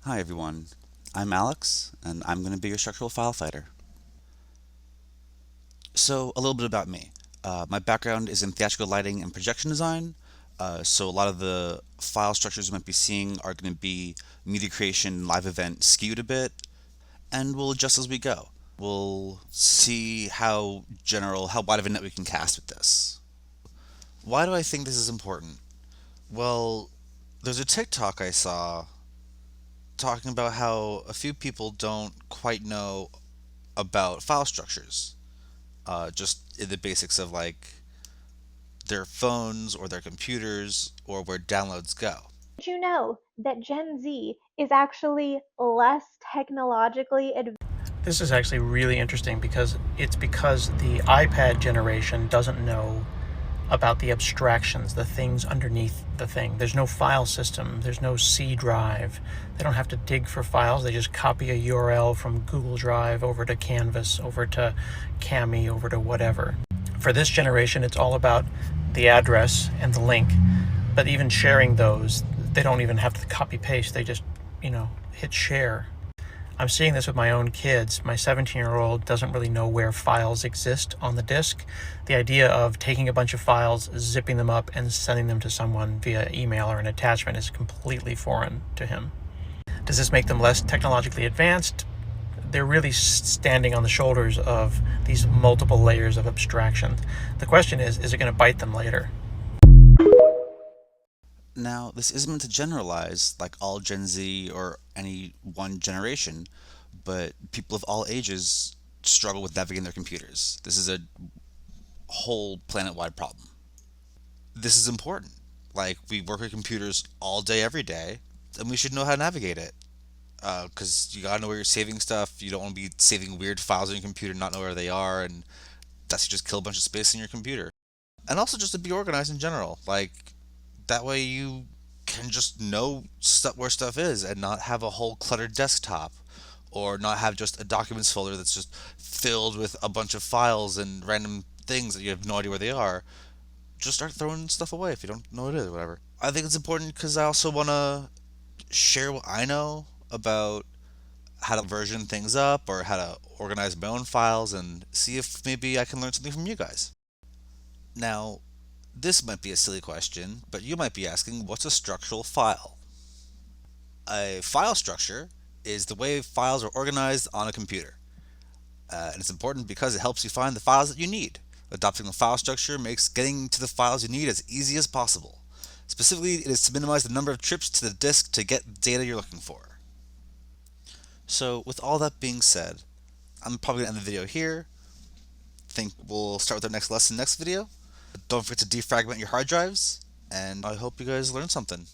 Hi everyone, I'm Alex, and I'm going to be your structural file fighter. So, a little bit about me. My background is in theatrical lighting and projection design, so a lot of the file structures you might be seeing are going to be media creation, live event skewed a bit, and we'll adjust as we go. We'll see how wide of a net we can cast with this. Why do I think this is important? Well, there's a TikTok I saw talking about how a few people don't quite know about file structures, just in the basics of like their phones or their computers or where downloads go. Did you know that Gen Z is actually less technologically advanced? This is actually really interesting because it's because the iPad generation doesn't know about the abstractions, the things underneath the thing. There's no file system, there's no C drive. They don't have to dig for files, they just copy a URL from Google Drive over to Canvas, over to Cami, over to whatever. For this generation, it's all about the address and the link, but even sharing those, they don't even have to copy paste, they just, hit share. I'm seeing this with my own kids. My 17-year-old doesn't really know where files exist on the disk. The idea of taking a bunch of files, zipping them up, and sending them to someone via email or an attachment is completely foreign to him. Does this make them less technologically advanced? They're really standing on the shoulders of these multiple layers of abstraction. The question is it going to bite them later? Now, this isn't meant to generalize like all Gen Z or any one generation, but people of all ages struggle with navigating their computers. This is a whole planet wide problem. This is important. Like, we work with computers all day, every day, and we should know how to navigate it. Because you gotta know where you're saving stuff. You don't want to be saving weird files on your computer, not know where they are, and that's just kill a bunch of space in your computer. And also just to be organized in general. Like, that way you can just know where stuff is and not have a whole cluttered desktop or not have just a documents folder that's just filled with a bunch of files and random things that you have no idea where they are. Just start throwing stuff away if you don't know what it is or whatever. I think it's important because I also want to share what I know about how to version things up or how to organize my own files and see if maybe I can learn something from you guys. Now, this might be a silly question, but you might be asking, what's a structural file? A file structure is the way files are organized on a computer. And it's important because it helps you find the files that you need. Adopting a file structure makes getting to the files you need as easy as possible. Specifically, it is to minimize the number of trips to the disk to get the data you're looking for. So, with all that being said, I'm probably going to end the video here. Think we'll start with our next lesson next video. Don't forget to defragment your hard drives, and I hope you guys learned something.